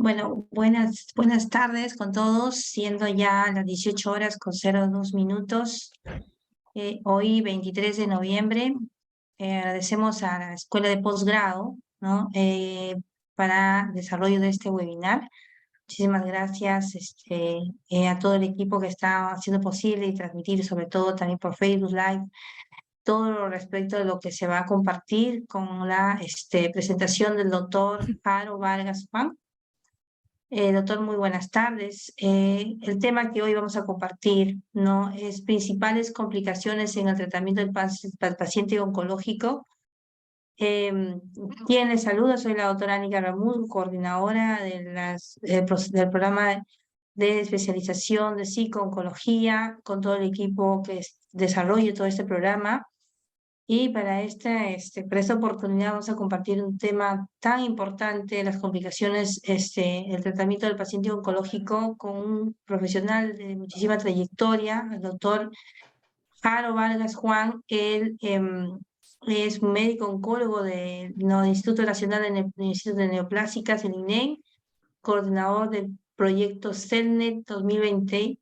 Bueno, buenas tardes con todos, siendo ya las 18 horas con 02 minutos. Hoy, 23 de noviembre, agradecemos a la Escuela de Posgrado, ¿no? Para el desarrollo de este webinar. Muchísimas gracias a todo el equipo que está haciendo posible y transmitir, sobre todo también por Facebook Live, todo lo respecto de lo que se va a compartir con la presentación del doctor Jaro Vargas Juan. Doctor, muy buenas tardes. El tema que hoy vamos a compartir, ¿no?, es principales complicaciones en el tratamiento del paciente oncológico. Quien les saluda, soy la doctora Anika Ramuz, coordinadora del programa de especialización de psico-oncología, con todo el equipo que desarrolla todo este programa. Y para esta oportunidad vamos a compartir un tema tan importante, las complicaciones, el tratamiento del paciente oncológico, con un profesional de muchísima trayectoria, el doctor Jaro Vargas Juan. Él es un médico oncólogo del Instituto Nacional de Neoplásicas, el INEN, coordinador del proyecto CELNET 2020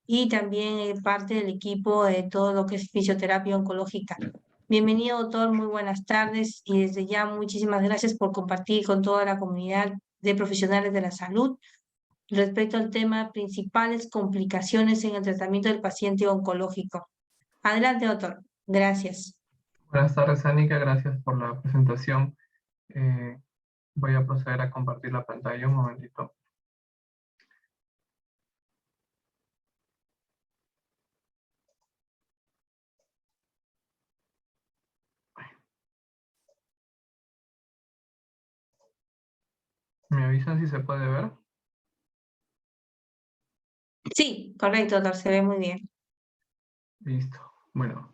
y también parte del equipo de todo lo que es fisioterapia oncológica. Bienvenido, doctor, muy buenas tardes y desde ya muchísimas gracias por compartir con toda la comunidad de profesionales de la salud respecto al tema principales complicaciones en el tratamiento del paciente oncológico. Adelante, doctor. Gracias. Buenas tardes, Anika. Gracias por la presentación. Voy a proceder a compartir la pantalla un momentito. ¿Me avisan si se puede ver? Sí, correcto, doctor. Se ve muy bien. Listo. Bueno,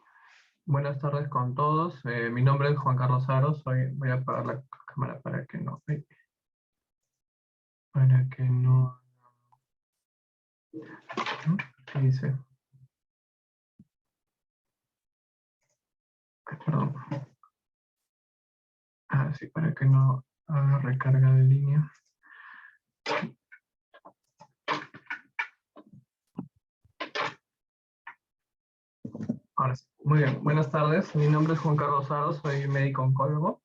buenas tardes con todos. Mi nombre es Juan Carlos Aros. Voy a apagar la cámara para que no... ¿Qué dice? Perdón. Sí, para que no haga recarga de línea. Ahora sí. Muy bien. Buenas tardes. Mi nombre es Juan Carlos Aros. Soy médico oncólogo.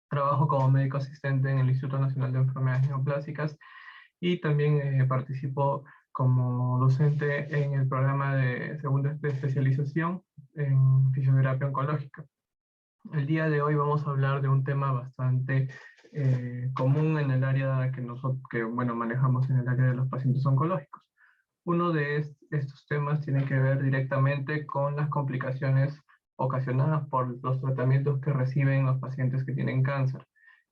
Trabajo como médico asistente en el Instituto Nacional de Enfermedades Neoplásicas y también participo como docente en el programa de segunda especialización en fisioterapia oncológica. El día de hoy vamos a hablar de un tema bastante común en el área que manejamos en el área de los pacientes oncológicos. Uno de estos temas tiene que ver directamente con las complicaciones ocasionadas por los tratamientos que reciben los pacientes que tienen cáncer.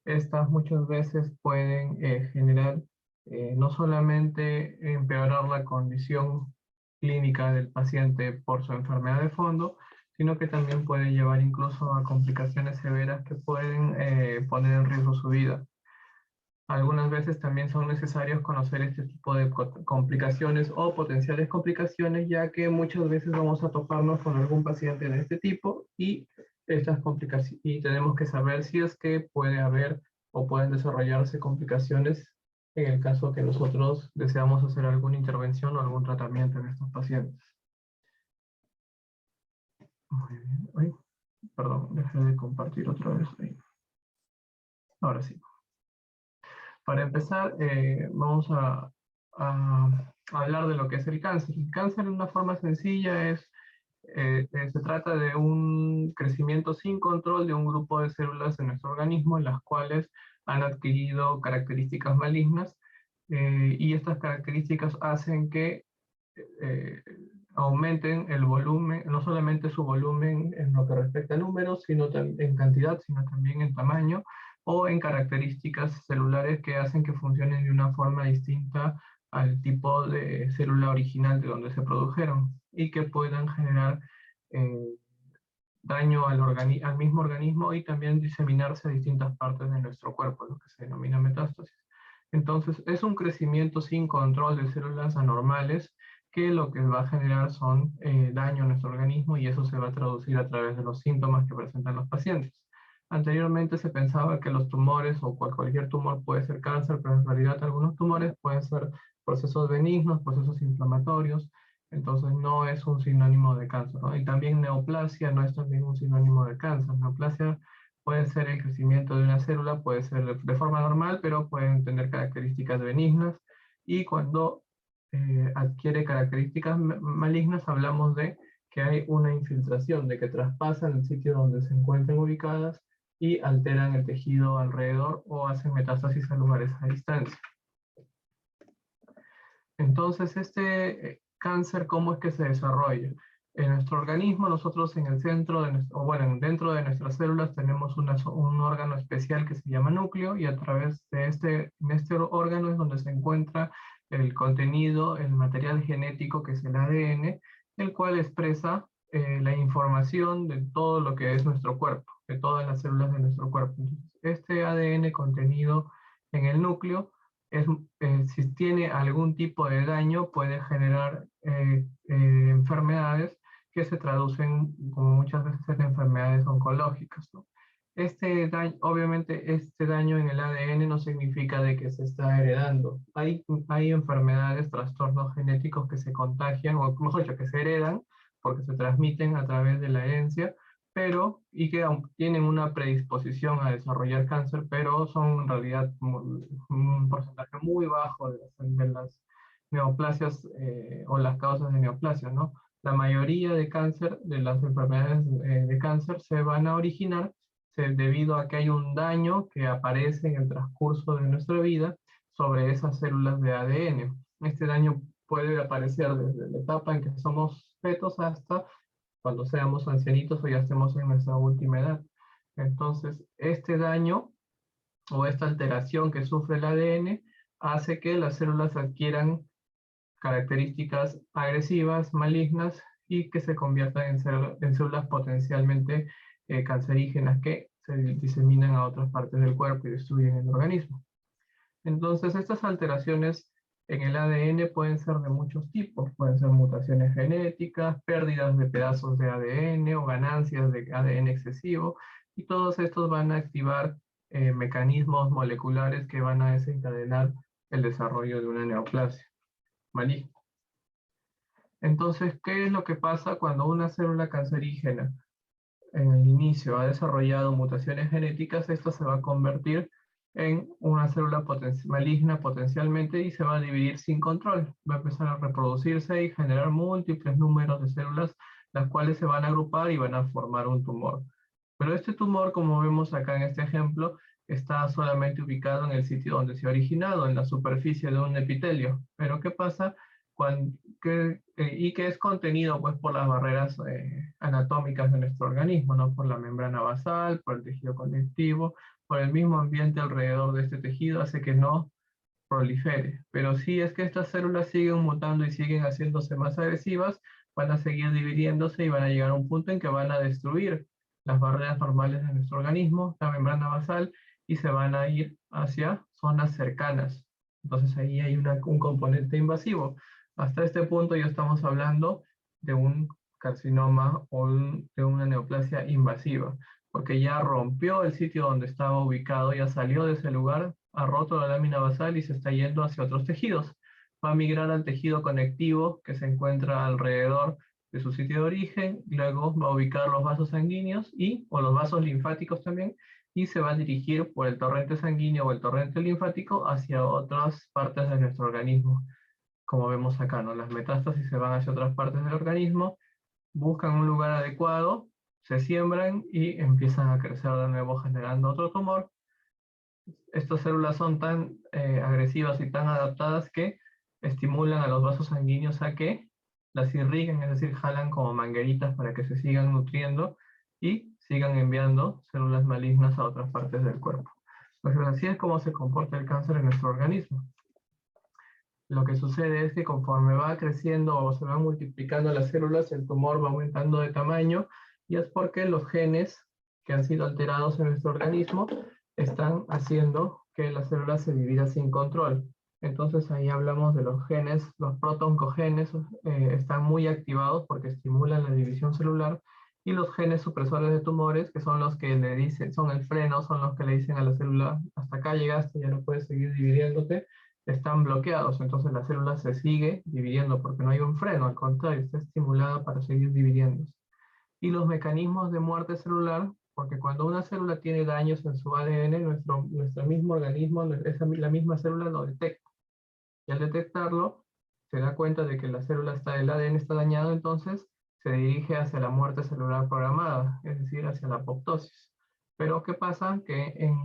Estas muchas veces pueden generar no solamente empeorar la condición clínica del paciente por su enfermedad de fondo, sino que también puede llevar incluso a complicaciones severas que pueden poner en riesgo su vida. Algunas veces también son necesarios conocer este tipo de complicaciones o potenciales complicaciones, ya que muchas veces vamos a toparnos con algún paciente de este tipo y estas complicaciones, y tenemos que saber si es que puede haber o pueden desarrollarse complicaciones en el caso que nosotros deseamos hacer alguna intervención o algún tratamiento en estos pacientes. Muy bien. Ay, perdón, dejé de compartir otra vez ahí. Ahora sí. Para empezar, vamos a hablar de lo que es el cáncer. El cáncer, de una forma sencilla, se trata de un crecimiento sin control de un grupo de células en nuestro organismo, en las cuales han adquirido características malignas, y estas características hacen que aumenten el volumen, no solamente su volumen en lo que respecta a números, sino en cantidad, sino también en tamaño, o en características celulares que hacen que funcionen de una forma distinta al tipo de célula original de donde se produjeron, y que puedan generar daño al mismo organismo y también diseminarse a distintas partes de nuestro cuerpo, lo que se denomina metástasis. Entonces, es un crecimiento sin control de células anormales que lo que va a generar son daño a nuestro organismo, y eso se va a traducir a través de los síntomas que presentan los pacientes. Anteriormente se pensaba que los tumores o cualquier tumor puede ser cáncer, pero en realidad algunos tumores pueden ser procesos benignos, procesos inflamatorios, entonces no es un sinónimo de cáncer, ¿no? Y también neoplasia no es también un sinónimo de cáncer. Neoplasia puede ser el crecimiento de una célula, puede ser de forma normal, pero pueden tener características benignas, y cuando adquiere características malignas hablamos de que hay una infiltración, de que traspasan el sitio donde se encuentran ubicadas y alteran el tejido alrededor o hacen metástasis a lugares a distancia. Entonces, este cáncer, ¿cómo es que se desarrolla? En nuestro organismo, nosotros en el centro, dentro de nuestras células tenemos un órgano especial que se llama núcleo, y a través de en este órgano es donde se encuentra el contenido, el material genético que es el ADN, el cual expresa la información de todo lo que es nuestro cuerpo, de todas las células de nuestro cuerpo. Entonces, este ADN contenido en el núcleo si tiene algún tipo de daño, puede generar enfermedades que se traducen como muchas veces en enfermedades oncológicas, ¿no? Obviamente este daño en el ADN no significa de que se está heredando. Hay enfermedades, trastornos genéticos que se contagian, o mejor dicho, que se heredan porque se transmiten a través de la herencia, y que tienen una predisposición a desarrollar cáncer, pero son en realidad un porcentaje muy bajo de las neoplasias o las causas de neoplasia, ¿no? La mayoría de cáncer, de las enfermedades de cáncer, se van a originar debido a que hay un daño que aparece en el transcurso de nuestra vida sobre esas células de ADN. Este daño puede aparecer desde la etapa en que somos fetos hasta cuando seamos ancianitos o ya estemos en nuestra última edad. Entonces, este daño o esta alteración que sufre el ADN hace que las células adquieran características agresivas, malignas, y que se conviertan en células potencialmente cancerígenas que se diseminan a otras partes del cuerpo y destruyen el organismo. Entonces, estas alteraciones en el ADN pueden ser de muchos tipos. Pueden ser mutaciones genéticas, pérdidas de pedazos de ADN o ganancias de ADN excesivo, y todos estos van a activar mecanismos moleculares que van a desencadenar el desarrollo de una neoplasia maligna. Entonces, ¿qué es lo que pasa cuando una célula cancerígena en el inicio ha desarrollado mutaciones genéticas? Esta se va a convertir en una célula maligna potencialmente y se va a dividir sin control. Va a empezar a reproducirse y generar múltiples números de células, las cuales se van a agrupar y van a formar un tumor. Pero este tumor, como vemos acá en este ejemplo, está solamente ubicado en el sitio donde se ha originado, en la superficie de un epitelio. Pero ¿qué pasa? Y que es contenido pues, por las barreras anatómicas de nuestro organismo, ¿no? Por la membrana basal, por el tejido conectivo, por el mismo ambiente alrededor de este tejido, hace que no prolifere. Pero si es que estas células siguen mutando y siguen haciéndose más agresivas, van a seguir dividiéndose y van a llegar a un punto en que van a destruir las barreras normales de nuestro organismo, la membrana basal, y se van a ir hacia zonas cercanas. Entonces ahí hay un componente invasivo. Hasta este punto ya estamos hablando de un carcinoma o de una neoplasia invasiva, porque ya rompió el sitio donde estaba ubicado, ya salió de ese lugar, ha roto la lámina basal y se está yendo hacia otros tejidos. Va a migrar al tejido conectivo que se encuentra alrededor de su sitio de origen, luego va a ubicar los vasos sanguíneos o los vasos linfáticos también, y se va a dirigir por el torrente sanguíneo o el torrente linfático hacia otras partes de nuestro organismo. Como vemos acá, ¿no? Las metástasis se van hacia otras partes del organismo, buscan un lugar adecuado, se siembran y empiezan a crecer de nuevo generando otro tumor. Estas células son tan agresivas y tan adaptadas que estimulan a los vasos sanguíneos a que las irriguen, es decir, jalan como mangueritas para que se sigan nutriendo y sigan enviando células malignas a otras partes del cuerpo. Entonces así es como se comporta el cáncer en nuestro organismo. Lo que sucede es que conforme va creciendo o se van multiplicando las células, el tumor va aumentando de tamaño, y es porque los genes que han sido alterados en nuestro organismo están haciendo que la célula se divida sin control. Entonces ahí hablamos de los genes, los protoncogenes están muy activados porque estimulan la división celular, y los genes supresores de tumores, que son los que le dicen, son el freno, son los que le dicen a la célula, hasta acá llegaste, ya no puedes seguir dividiéndote, están bloqueados, entonces la célula se sigue dividiendo porque no hay un freno, al contrario, está estimulada para seguir dividiéndose. Y los mecanismos de muerte celular, porque cuando una célula tiene daños en su ADN, nuestro mismo organismo, la misma célula lo detecta. Y al detectarlo, se da cuenta de que el ADN está dañado, entonces se dirige hacia la muerte celular programada, es decir, hacia la apoptosis. Pero ¿qué pasa? Que en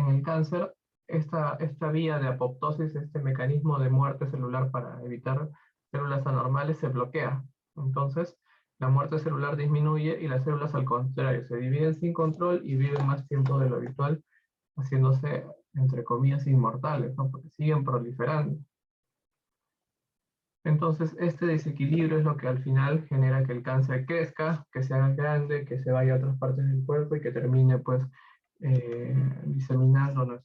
el cáncer, esta vía de apoptosis, este mecanismo de muerte celular para evitar células anormales, se bloquea. Entonces, la muerte celular disminuye y las células, al contrario, se dividen sin control y viven más tiempo de lo habitual, haciéndose, entre comillas, inmortales, ¿no? Porque siguen proliferando. Entonces, este desequilibrio es lo que al final genera que el cáncer crezca, que se haga grande, que se vaya a otras partes del cuerpo y que termine, pues, diseminándose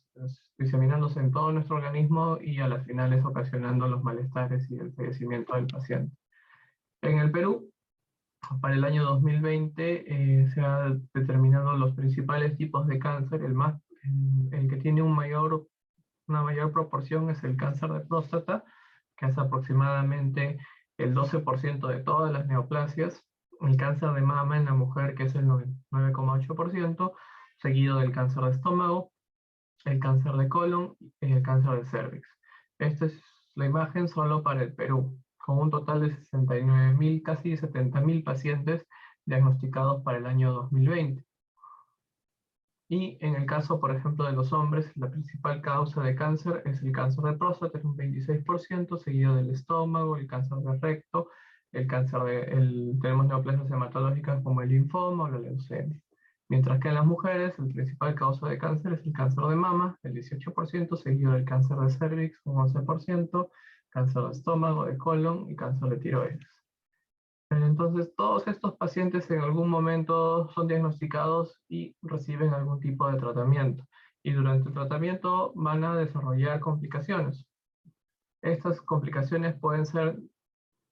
en todo nuestro organismo y a las finales ocasionando los malestares y el fallecimiento del paciente. En el Perú, para el año 2020, se han determinado los principales tipos de cáncer. El que tiene una mayor proporción es el cáncer de próstata, que es aproximadamente el 12% de todas las neoplasias, el cáncer de mama en la mujer, que es el 9,8%, seguido del cáncer de estómago, el cáncer de colon y el cáncer de cervix. Esta es la imagen solo para el Perú, con un total de 69.000, casi 70.000 pacientes diagnosticados para el año 2020. Y en el caso, por ejemplo, de los hombres, la principal causa de cáncer es el cáncer de próstata, es un 26%, seguido del estómago, el cáncer de recto, tenemos neoplasias hematológicas como el linfoma o la leucemia. Mientras que en las mujeres, la principal causa de cáncer es el cáncer de mama, el 18%, seguido del cáncer de cervix, un 11%, cáncer de estómago, de colon y cáncer de tiroides. Entonces, todos estos pacientes en algún momento son diagnosticados y reciben algún tipo de tratamiento. Y durante el tratamiento van a desarrollar complicaciones. Estas complicaciones pueden ser,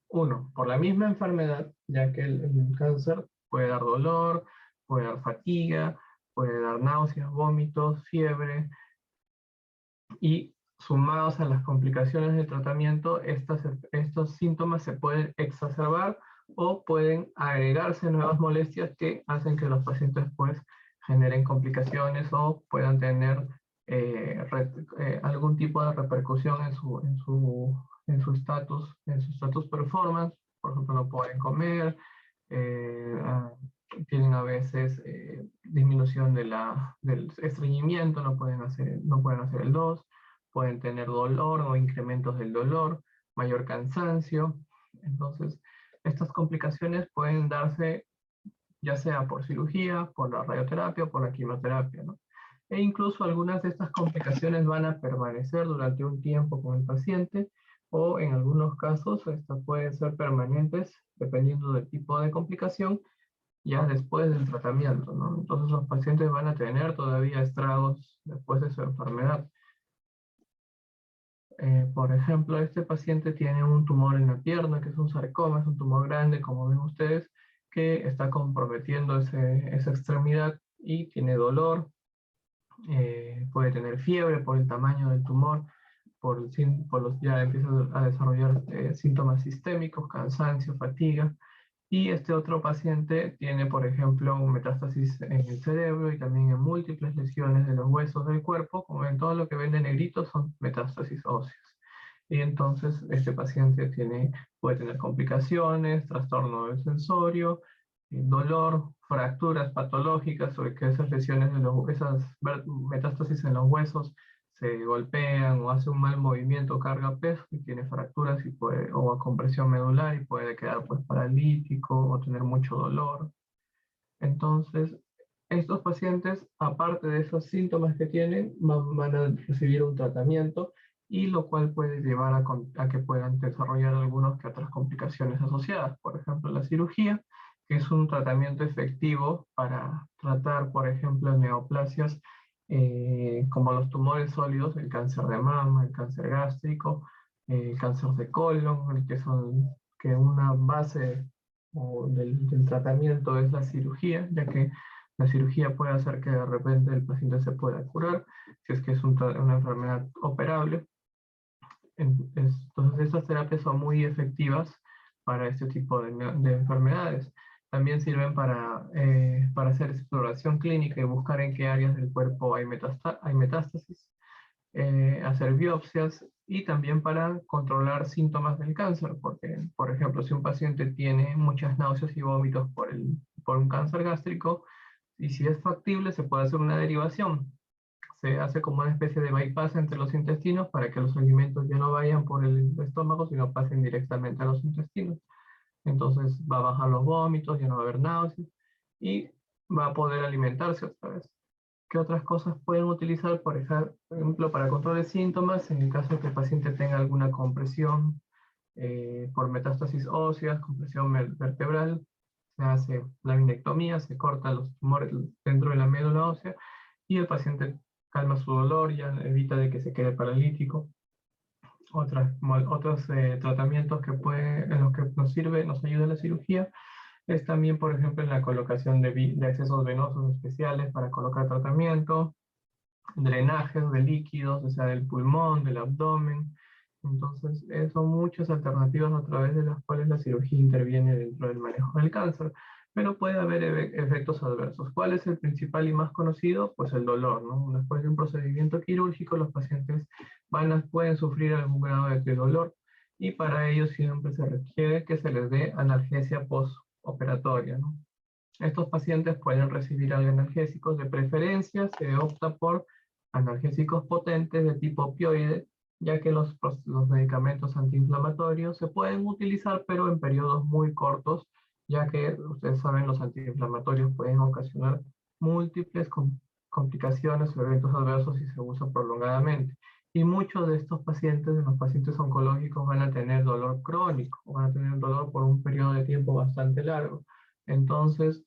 uno, por la misma enfermedad, ya que el cáncer puede dar dolor, puede dar fatiga, puede dar náuseas, vómitos, fiebre, y sumados a las complicaciones del tratamiento, estos síntomas se pueden exacerbar o pueden agregarse nuevas molestias que hacen que los pacientes, pues, generen complicaciones o puedan tener algún tipo de repercusión en su estatus performance. Por ejemplo, no pueden comer, tienen a veces disminución del estreñimiento, no pueden hacer el 2, pueden tener dolor o incrementos del dolor, mayor cansancio. Entonces, estas complicaciones pueden darse ya sea por cirugía, por la radioterapia o por la quimioterapia, ¿no? E incluso algunas de estas complicaciones van a permanecer durante un tiempo con el paciente, o en algunos casos estas pueden ser permanentes dependiendo del tipo de complicación ya después del tratamiento, ¿no? Entonces los pacientes van a tener todavía estragos después de su enfermedad. Por ejemplo, este paciente tiene un tumor en la pierna, que es un sarcoma, es un tumor grande, como ven ustedes, que está comprometiendo esa extremidad y tiene dolor, puede tener fiebre por el tamaño del tumor, ya empieza a desarrollar síntomas sistémicos, cansancio, fatiga. Y este otro paciente tiene, por ejemplo, un metástasis en el cerebro y también en múltiples lesiones de los huesos del cuerpo. Como ven, todo lo que ven de negrito son metástasis óseas. Y entonces este paciente puede tener complicaciones, trastorno del sensorio, dolor, fracturas patológicas, o que esas lesiones, esas metástasis en los huesos se golpean o hace un mal movimiento, carga peso y tiene fracturas o a compresión medular y puede quedar, pues, paralítico o tener mucho dolor. Entonces, estos pacientes, aparte de esos síntomas que tienen, van a recibir un tratamiento, y lo cual puede llevar a que puedan desarrollar algunas que otras complicaciones asociadas. Por ejemplo, la cirugía, que es un tratamiento efectivo para tratar, por ejemplo, neoplasias como los tumores sólidos, el cáncer de mama, el cáncer gástrico, el cáncer de colon, que una base o del tratamiento es la cirugía, ya que la cirugía puede hacer que de repente el paciente se pueda curar, si es que es una enfermedad operable. Entonces, estas terapias son muy efectivas para este tipo de enfermedades. También sirven para hacer exploración clínica y buscar en qué áreas del cuerpo hay metástasis, hacer biopsias y también para controlar síntomas del cáncer, porque, por ejemplo, si un paciente tiene muchas náuseas y vómitos por un cáncer gástrico, y si es factible, se puede hacer una derivación. Se hace como una especie de bypass entre los intestinos para que los alimentos ya no vayan por el estómago, sino pasen directamente a los intestinos. Entonces va a bajar los vómitos, ya no va a haber náuseas y va a poder alimentarse otra vez. ¿Qué otras cosas pueden utilizar? Por ejemplo, para control de síntomas, en el caso de que el paciente tenga alguna compresión por metástasis óseas, compresión vertebral, se hace laminectomía, se corta los tumores dentro de la médula ósea y el paciente calma su dolor, ya evita de que se quede paralítico. Otros tratamientos en los que nos ayuda la cirugía es también, por ejemplo, en la colocación de accesos venosos especiales para colocar tratamiento, drenajes de líquidos, o sea, del pulmón, del abdomen. Entonces, son muchas alternativas a través de las cuales la cirugía interviene dentro del manejo del cáncer, pero puede haber efectos adversos. ¿Cuál es el principal y más conocido? Pues el dolor, ¿no? Después de un procedimiento quirúrgico, los pacientes pueden sufrir algún grado de dolor y para ello siempre se requiere que se les dé analgesia postoperatoria, ¿no? Estos pacientes pueden recibir analgésicos, de preferencia se opta por analgésicos potentes de tipo opioide, ya que los medicamentos antiinflamatorios se pueden utilizar, pero en periodos muy cortos, ya que ustedes saben, los antiinflamatorios pueden ocasionar múltiples complicaciones o eventos adversos si se usa prolongadamente. Y muchos de estos pacientes, de los pacientes oncológicos, van a tener dolor crónico, van a tener dolor por un periodo de tiempo bastante largo. Entonces,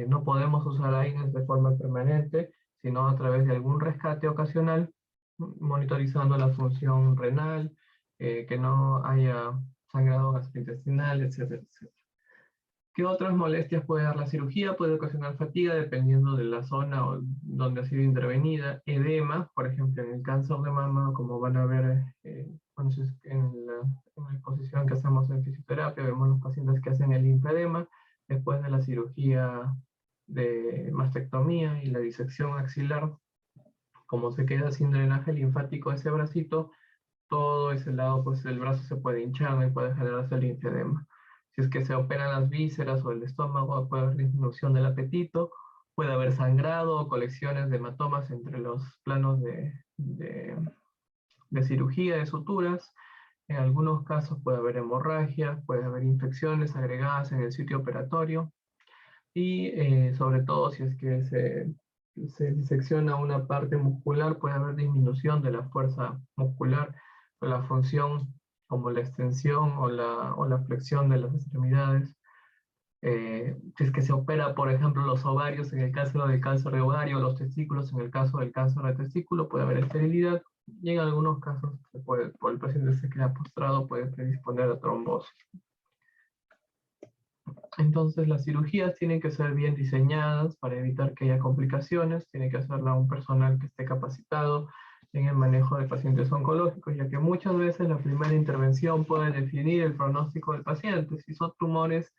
no podemos usar AINES de forma permanente, sino a través de algún rescate ocasional, monitorizando la función renal, que no haya sangrado gastrointestinal, etcétera, etcétera. ¿Qué otras molestias puede dar la cirugía? Puede ocasionar fatiga dependiendo de la zona donde ha sido intervenida, edema, por ejemplo, en el cáncer de mama, como van a ver en la exposición que hacemos en fisioterapia, vemos los pacientes que hacen el linfedema después de la cirugía de mastectomía y la disección axilar. Como se queda sin drenaje linfático ese bracito, todo ese lado, pues el brazo se puede hinchar, ¿no? Y puede generarse el linfedema. Si es que se operan las vísceras o el estómago, puede haber disminución del apetito, puede haber sangrado o colecciones de hematomas entre los planos de cirugía, de suturas. En algunos casos puede haber hemorragia, puede haber infecciones agregadas en el sitio operatorio y sobre todo si es que se disecciona una parte muscular, puede haber disminución de la fuerza muscular o la función como la extensión o la flexión de las extremidades. Si es que se opera, por ejemplo, los ovarios en el caso del cáncer de ovario, los testículos en el caso del cáncer de testículo, puede haber esterilidad y en algunos casos, por el paciente se queda postrado, puede predisponer a trombosis. Entonces las cirugías tienen que ser bien diseñadas para evitar que haya complicaciones, tiene que hacerla un personal que esté capacitado en el manejo de pacientes oncológicos, ya que muchas veces la primera intervención puede definir el pronóstico del paciente. Si son tumores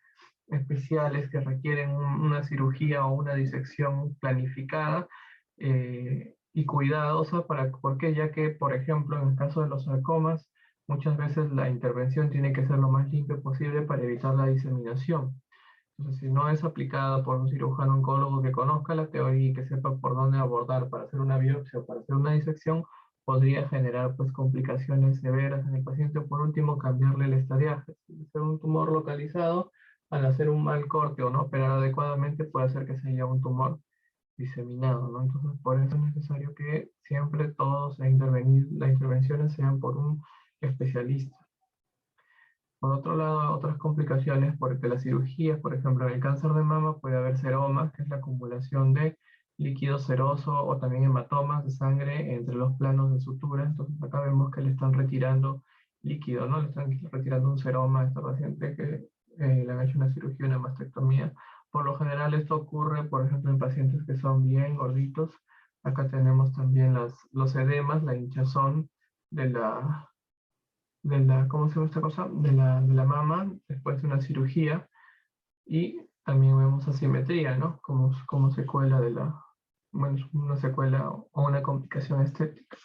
especiales que requieren una cirugía o una disección planificada y cuidadosa, ¿por qué? Ya que, por ejemplo, en el caso de los sarcomas, muchas veces la intervención tiene que ser lo más limpia posible para evitar la diseminación. Entonces, si no es aplicada por un cirujano oncólogo que conozca la teoría y que sepa por dónde abordar para hacer una biopsia o para hacer una disección, podría generar pues complicaciones severas en el paciente. Por último, cambiarle el estadiaje. Si es un tumor localizado, al hacer un mal corte o no operar adecuadamente, puede hacer que se haya un tumor diseminado, ¿no? Entonces, por eso es necesario que siempre todos las intervenciones sean por un especialista. Por otro lado, otras complicaciones, porque las cirugías, por ejemplo, en el cáncer de mama puede haber seromas, que es la acumulación de líquido seroso o también hematomas de sangre entre los planos de sutura. Entonces acá vemos que le están retirando líquido, ¿no? Le están retirando un seroma a esta paciente que le han hecho una cirugía, una mastectomía. Por lo general esto ocurre, por ejemplo, en pacientes que son bien gorditos. Acá tenemos también los edemas, la hinchazón ¿cómo se llama esta cosa? De la mama después de una cirugía. Y también vemos asimetría, ¿no? Como secuela bueno, una secuela o una complicación estética.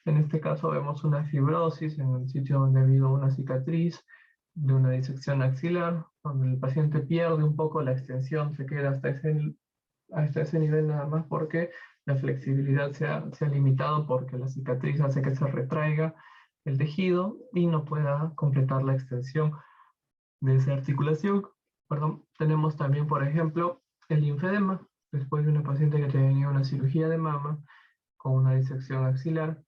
En este caso vemos una fibrosis en el sitio donde ha habido una cicatriz de una disección axilar, donde el paciente pierde un poco la extensión, se queda hasta ese nivel nada más porque la flexibilidad se ha limitado porque la cicatriz hace que se retraiga el tejido y no pueda completar la extensión de esa articulación. Perdón. Tenemos también, por ejemplo, el linfedema, después de una paciente que tenía una cirugía de mama con una disección axilar,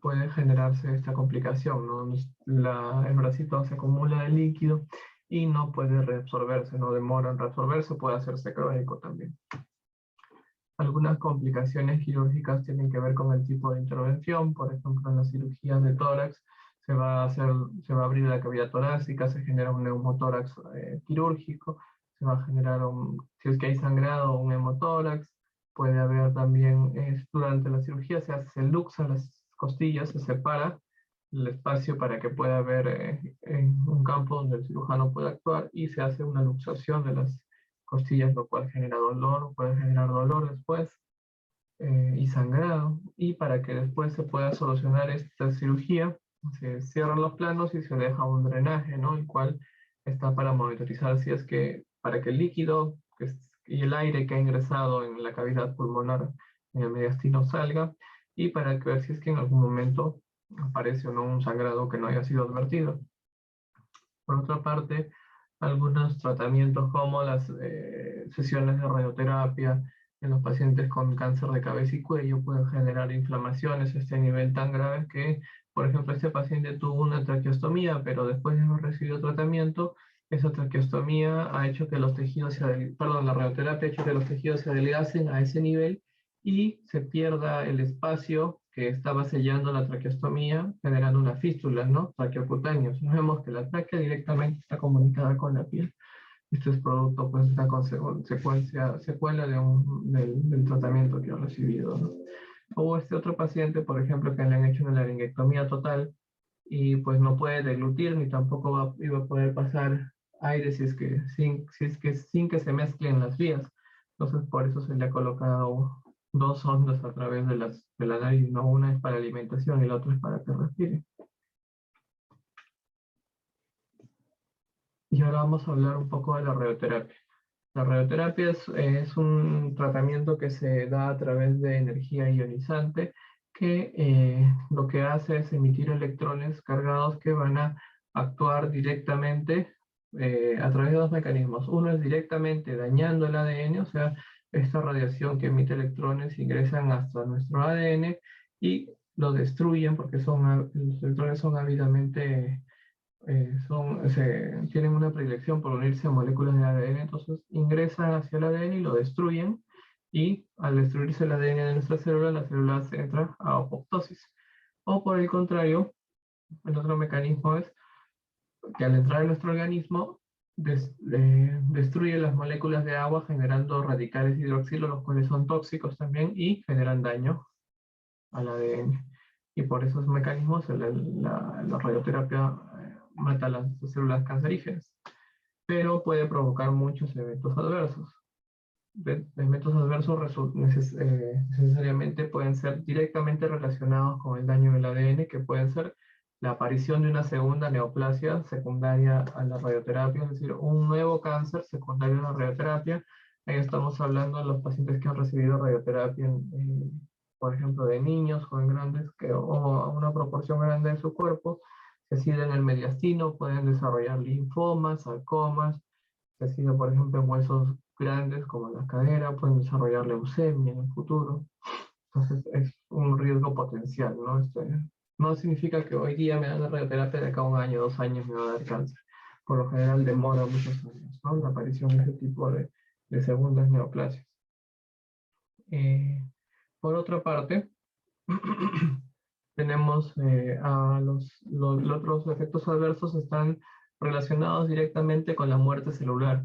puede generarse esta complicación, ¿no? El bracito se acumula de líquido y no puede reabsorberse, no demora en reabsorberse, puede hacerse crónico también. Algunas complicaciones quirúrgicas tienen que ver con el tipo de intervención. Por ejemplo, en las cirugías de tórax se va a abrir la cavidad torácica, se genera un neumotórax quirúrgico, se va a generar, si es que hay sangrado, un hemotórax. Puede haber también, durante la cirugía se luxa las costillas, se separa el espacio para que pueda haber un campo donde el cirujano pueda actuar y se hace una luxación de las costillas, lo cual genera dolor, puede generar dolor después y sangrado. Y para que después se pueda solucionar esta cirugía, se cierran los planos y se deja un drenaje, ¿no? El cual está para monitorizar si es que, para que el líquido y el aire que ha ingresado en la cavidad pulmonar en el mediastino salga, y para ver si es que en algún momento aparece o no un sangrado que no haya sido advertido. Por otra parte, algunos tratamientos como las sesiones de radioterapia en los pacientes con cáncer de cabeza y cuello pueden generar inflamaciones a este nivel tan grave que, por ejemplo, este paciente tuvo una traqueostomía, pero después de haber recibido tratamiento, esa traqueostomía ha hecho que los tejidos la radioterapia ha hecho que los tejidos se adelgacen a ese nivel y se pierda el espacio que estaba sellando la traqueostomía, generando una fístula, ¿no? Traqueocutáneos. Nos vemos que la tráquea directamente está comunicada con la piel. Esto es producto, pues, de una secuela del tratamiento que ha recibido, ¿no? Hubo este otro paciente, por ejemplo, que le han hecho una laringectomía total y pues no puede deglutir ni tampoco iba a poder pasar aire sin que se mezclen las vías. Entonces, por eso se le ha colocado dos ondas a través de la nariz, ¿no? Una es para alimentación y la otra es para que respire. Y ahora vamos a hablar un poco de la radioterapia. La radioterapia es un tratamiento que se da a través de energía ionizante que lo que hace es emitir electrones cargados que van a actuar directamente a través de dos mecanismos. Uno es directamente dañando el ADN, o sea, esta radiación que emite electrones ingresan hasta nuestro ADN y lo destruyen porque los electrones son ávidamente tienen una predilección por unirse a moléculas de ADN, entonces ingresan hacia el ADN y lo destruyen, y al destruirse el ADN de nuestra célula, la célula entra a apoptosis. O por el contrario, el otro mecanismo es que al entrar en nuestro organismo, destruye las moléculas de agua generando radicales hidroxilo, los cuales son tóxicos también y generan daño al ADN. Y por esos mecanismos la radioterapia mata las células cancerígenas, pero puede provocar muchos eventos adversos. Eventos adversos necesariamente pueden ser directamente relacionados con el daño del ADN, que pueden ser la aparición de una segunda neoplasia secundaria a la radioterapia, es decir, un nuevo cáncer secundario a la radioterapia. Ahí estamos hablando de los pacientes que han recibido radioterapia, por ejemplo, de niños, jóvenes grandes, o a una proporción grande de su cuerpo, que si en el mediastino pueden desarrollar linfomas, sarcomas, que si por ejemplo en huesos grandes como la cadera, pueden desarrollar leucemia en el futuro. Entonces es un riesgo potencial, ¿no? No significa que hoy día me dan la radioterapia, de acá a 1 año, 2 años me va a dar cáncer. Por lo general demora muchos años, ¿no? La aparición de ese tipo de segundas neoplasias. Por otra parte, tenemos los otros efectos adversos están relacionados directamente con la muerte celular,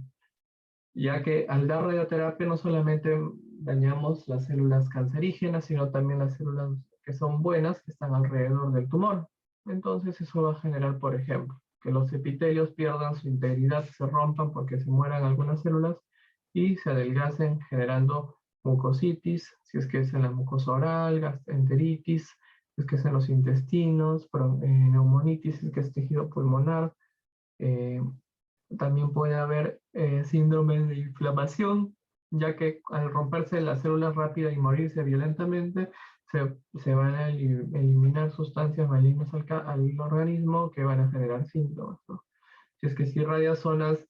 ya que al dar radioterapia no solamente dañamos las células cancerígenas, sino también las células que son buenas, que están alrededor del tumor. Entonces eso va a generar, por ejemplo, que los epitelios pierdan su integridad, se rompan porque se mueran algunas células y se adelgacen generando mucositis, si es que es en la mucosa oral, gastroenteritis, si es que es en los intestinos, neumonitis, si es que es tejido pulmonar. También puede haber síndromes de inflamación, ya que al romperse las células rápida y morirse violentamente, se van a eliminar sustancias malignas al organismo que van a generar síntomas, ¿no? Si es que si irradia zonas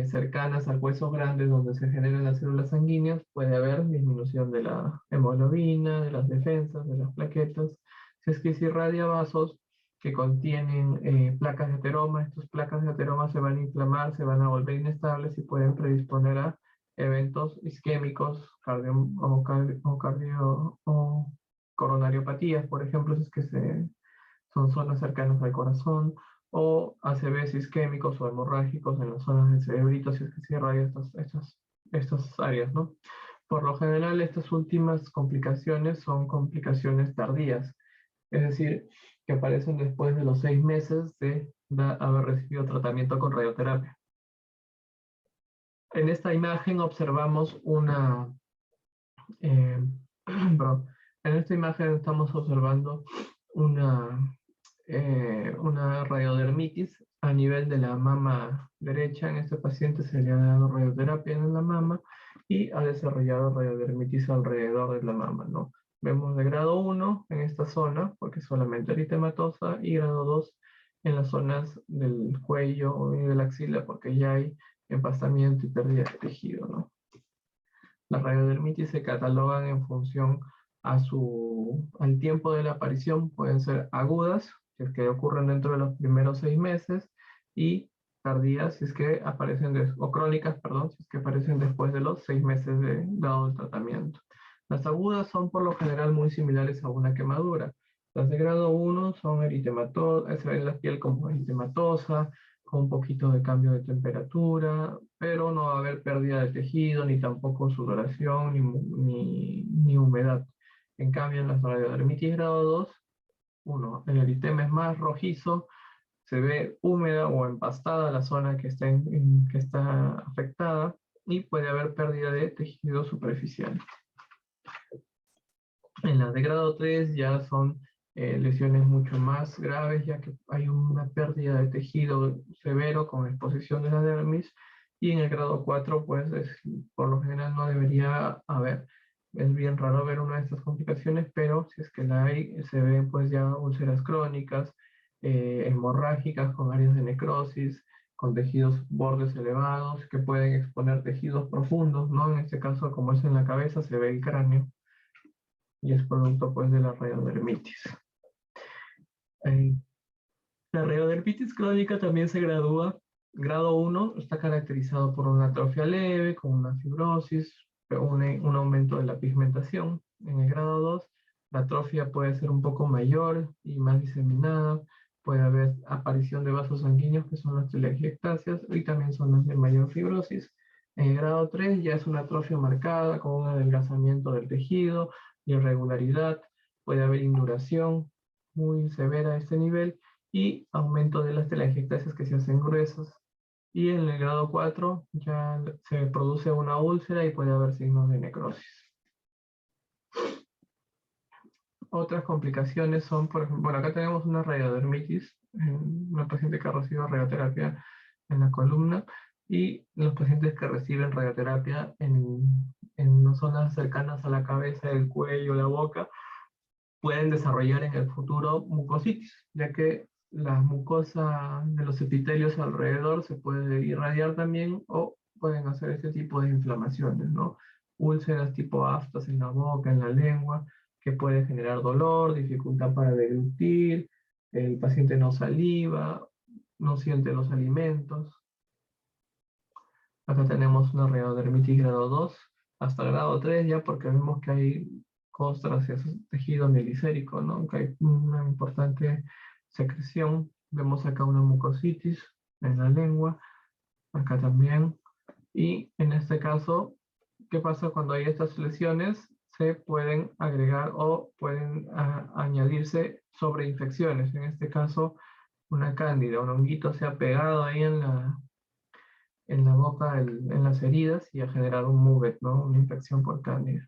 cercanas al hueso grande donde se generan las células sanguíneas, puede haber disminución de la hemoglobina, de las defensas, de las plaquetas. Si es que si irradia vasos que contienen placas de ateroma, estas placas de ateroma se van a inflamar, se van a volver inestables y pueden predisponer a eventos isquémicos o coronariopatías, por ejemplo, si es que son zonas cercanas al corazón, o ACVs isquémicos o hemorrágicos en las zonas del cerebrito, si es que se irradia estas áreas, ¿no? Por lo general, estas últimas complicaciones son complicaciones tardías, es decir, que aparecen después de los 6 meses de haber recibido tratamiento con radioterapia. En esta imagen observamos perdón, en esta imagen estamos observando una radiodermitis a nivel de la mama derecha. En este paciente se le ha dado radioterapia en la mama y ha desarrollado radiodermitis alrededor de la mama, ¿no? Vemos de grado 1 en esta zona, porque es solamente eritematosa, y grado 2 en las zonas del cuello y de la axila, porque ya hay empastamiento y pérdida de tejido, ¿no? Las radiodermitis se catalogan en función al tiempo de la aparición. Pueden ser agudas, si es que ocurren dentro de los primeros 6 meses, y tardías, si es que aparecen, o crónicas, perdón, si es que aparecen después de los 6 meses de dado el tratamiento. Las agudas son por lo general muy similares a una quemadura. Las de grado 1 son eritematosas, se ve en la piel como eritematosa, con un poquito de cambio de temperatura, pero no va a haber pérdida de tejido, ni tampoco sudoración, ni humedad. En cambio, en la radiodermitis grado 2, el eritema es más rojizo, se ve húmeda o empastada la zona que está afectada, y puede haber pérdida de tejido superficial. En las de grado 3 ya son lesiones mucho más graves, ya que hay una pérdida de tejido severo con exposición de la dermis, y en el grado 4, pues por lo general no debería haber. Es bien raro ver una de estas complicaciones, pero si es que la hay, se ven pues ya úlceras crónicas, hemorrágicas con áreas de necrosis, con tejidos bordes elevados, que pueden exponer tejidos profundos, ¿no? En este caso, como es en la cabeza, se ve el cráneo, y es producto pues de la radiodermitis. La radiodermitis crónica también se gradúa. Grado 1 está caracterizado por una atrofia leve, con una fibrosis, un aumento de la pigmentación. En el grado 2, la atrofia puede ser un poco mayor y más diseminada. Puede haber aparición de vasos sanguíneos, que son las telangiectasias, y también son las de mayor fibrosis. En el grado 3 ya es una atrofia marcada, con un adelgazamiento del tejido, irregularidad, puede haber induración muy severa a este nivel, y aumento de las telangiectasias que se hacen gruesas. Y en el grado 4 ya se produce una úlcera y puede haber signos de necrosis. Otras complicaciones son, por ejemplo, bueno, acá tenemos una radiodermitis, una paciente que recibe radioterapia en la columna, y los pacientes que reciben radioterapia en zonas cercanas a la cabeza, el cuello, la boca, pueden desarrollar en el futuro mucositis, ya que la mucosa de los epitelios alrededor se puede irradiar también, o pueden hacer este tipo de inflamaciones, ¿no? Úlceras tipo aftas en la boca, en la lengua, que puede generar dolor, dificultad para deglutir, el paciente no saliva, no siente los alimentos. Acá tenemos una radiodermitis grado 2, hasta grado 3 ya, porque vemos que hay costras y tejido mielicérico, ¿no? Que hay una importante secreción. Vemos acá una mucositis, en la lengua, acá también. Y en este caso, ¿qué pasa cuando hay estas lesiones? Se pueden agregar o pueden añadirse sobreinfecciones. En este caso, una cándida, un honguito se ha pegado ahí en la boca, en las heridas y ha generado un MUVET, ¿no? Una infección por cándida.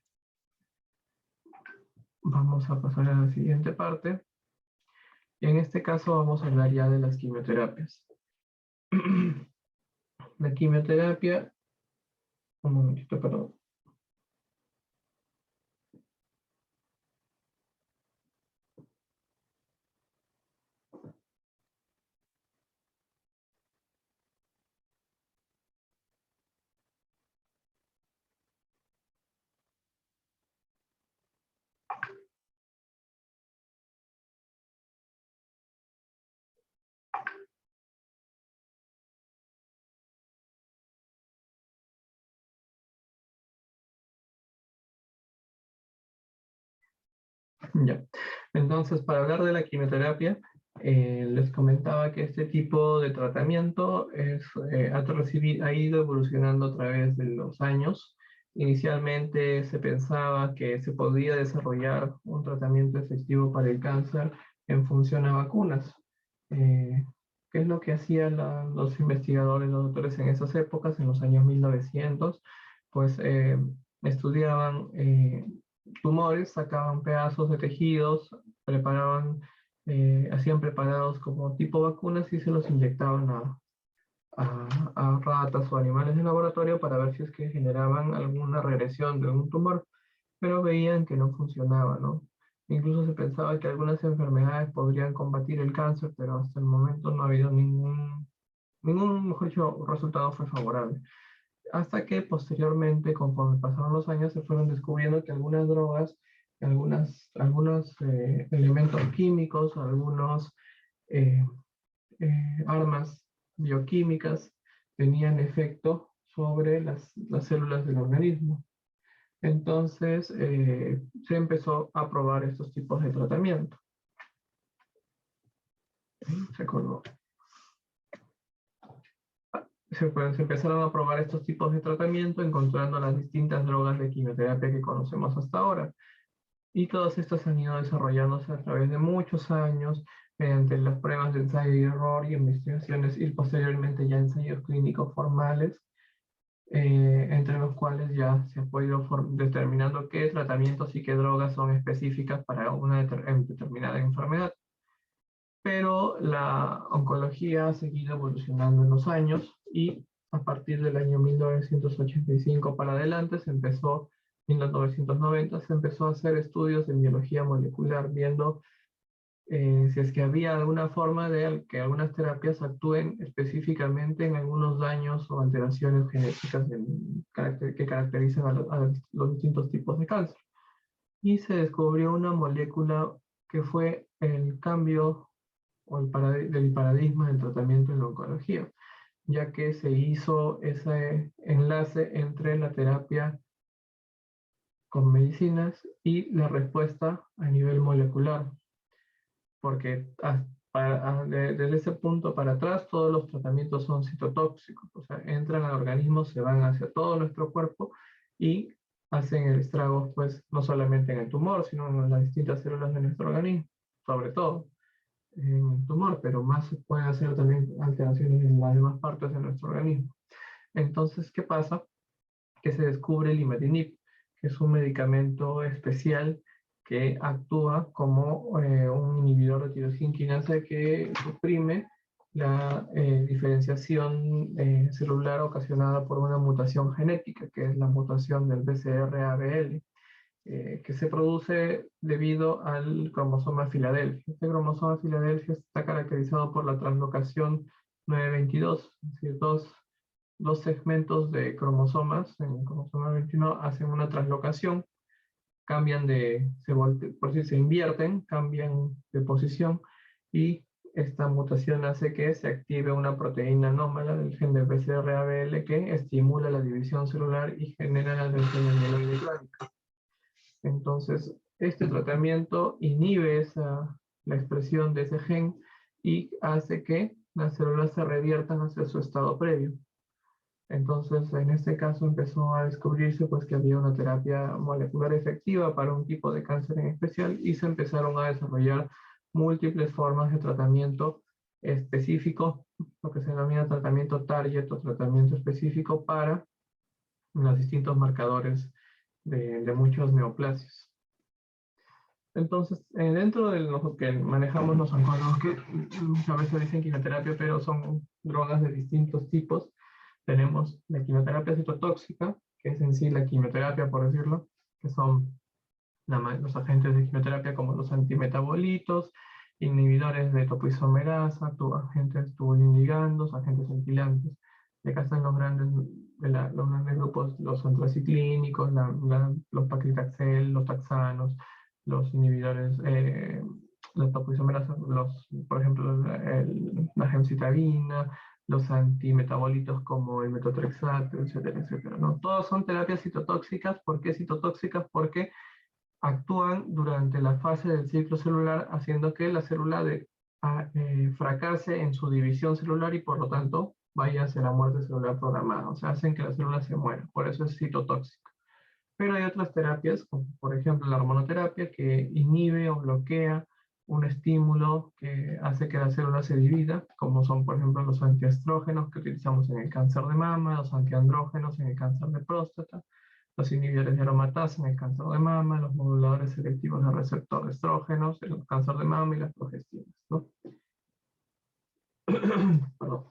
Vamos a pasar a la siguiente parte. Y en este caso vamos a hablar ya de las quimioterapias. La quimioterapia, un momentito, perdón. Ya. Entonces, para hablar de la quimioterapia, les comentaba que este tipo de tratamiento ha ido evolucionando a través de los años. Inicialmente se pensaba que se podía desarrollar un tratamiento efectivo para el cáncer en función a vacunas. ¿Qué es lo que hacían los investigadores, los doctores en esas épocas, en los años 1900? Pues estudiaban tumores, sacaban pedazos de tejidos, preparaban, hacían preparados como tipo vacunas y se los inyectaban a ratas o animales de laboratorio para ver si es que generaban alguna regresión de un tumor, pero veían que no funcionaba, ¿no? Incluso se pensaba que algunas enfermedades podrían combatir el cáncer, pero hasta el momento no ha habido mejor dicho, resultado fue favorable. Hasta que posteriormente, conforme pasaron los años, se fueron descubriendo que algunas drogas, algunos elementos químicos, algunos eh, armas bioquímicas tenían efecto sobre las células del organismo. Entonces, se empezó a probar estos tipos de tratamiento. Se colgó. Se empezaron a probar estos tipos de tratamiento encontrando las distintas drogas de quimioterapia que conocemos hasta ahora. Y todas estas han ido desarrollándose a través de muchos años mediante las pruebas de ensayo y error y investigaciones y posteriormente ya ensayos clínicos formales, entre los cuales ya se ha podido determinando qué tratamientos y qué drogas son específicas para una determinada enfermedad. Pero la oncología ha seguido evolucionando en los años y a partir del año 1985 para adelante 1990 se empezó a hacer estudios de biología molecular viendo si es que había alguna forma de que algunas terapias actúen específicamente en algunos daños o alteraciones genéticas que caracterizan a los distintos tipos de cáncer. Y se descubrió una molécula que fue el cambio o del paradigma del tratamiento en la oncología, ya que se hizo ese enlace entre la terapia con medicinas y la respuesta a nivel molecular, porque desde ese punto para atrás todos los tratamientos son citotóxicos, o sea, entran al organismo, se van hacia todo nuestro cuerpo y hacen el estrago, pues, no solamente en el tumor, sino en las distintas células de nuestro organismo, sobre todo en el tumor, pero más se pueden hacer también alteraciones en las demás partes de nuestro organismo. Entonces, ¿qué pasa? Que se descubre el imatinib, que es un medicamento especial que actúa como un inhibidor de tirosina quinasa que suprime la diferenciación celular ocasionada por una mutación genética, que es la mutación del BCR-ABL, que se produce debido al cromosoma Filadelfia. Este cromosoma Filadelfia está caracterizado por la translocación 922, es decir, dos segmentos de cromosomas en el cromosoma 21 hacen una translocación, cambian se invierten, cambian de posición y esta mutación hace que se active una proteína anómala del gen de BCR-ABL que estimula la división celular y genera la leucemia mieloide crónica. Entonces, este tratamiento inhibe la expresión de ese gen y hace que las células se reviertan hacia su estado previo. Entonces, en este caso empezó a descubrirse pues, que había una terapia molecular efectiva para un tipo de cáncer en especial y se empezaron a desarrollar múltiples formas de tratamiento específico, lo que se denomina tratamiento target o tratamiento específico para los distintos marcadores de muchos neoplasias. Entonces, dentro de lo que manejamos los oncólogos, que muchas veces dicen quimioterapia, pero son drogas de distintos tipos, tenemos la quimioterapia citotóxica, que es en sí la quimioterapia, por decirlo, que son los agentes de quimioterapia como los antimetabolitos, inhibidores de topoisomerasa, agentes tubulin-ligandos, agentes alquilantes. Y acá están los grandes, los grandes grupos, los antraciclínicos, los paclitaxel, los taxanos, los inhibidores, la topoisomerasa, por ejemplo, la gemcitabina, los antimetabolitos como el metotrexato, etcétera, etcétera, ¿no? Todos son terapias citotóxicas. ¿Por qué citotóxicas? Porque actúan durante la fase del ciclo celular, haciendo que la célula fracase en su división celular y por lo tanto vaya hacia la muerte celular programada. O sea, hacen que la célula se muera. Por eso es citotóxico. Pero hay otras terapias, como por ejemplo la hormonoterapia, que inhibe o bloquea un estímulo que hace que la célula se divida, como son por ejemplo los antiestrógenos que utilizamos en el cáncer de mama, los antiandrógenos en el cáncer de próstata, los inhibidores de aromatasa en el cáncer de mama, los moduladores selectivos de receptor de estrógenos en el cáncer de mama y las progestinas, ¿no? Perdón.